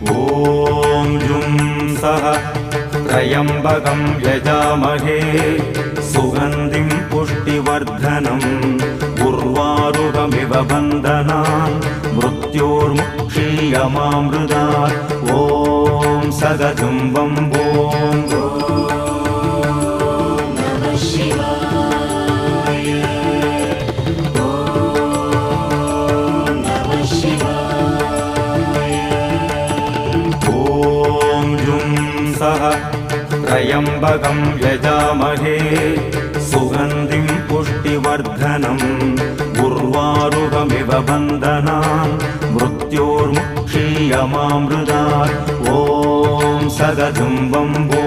ॐ जुं सः त्र्यम्बकं यजामहे सुगन्धिं पुष्टिवर्धनम् उर्वारुकमिव बन्धनान् मृत्योर्मुक्षीयमामृतात् ॐ सदजुं वम्बो त्र्यम्बकं यजामहे सुगन्धिं पुष्टिवर्धनम् उर्वारुकमिव बन्धनान् मृत्योर्मुक्षीयमामृतात् ॐ सदजुं वम्बो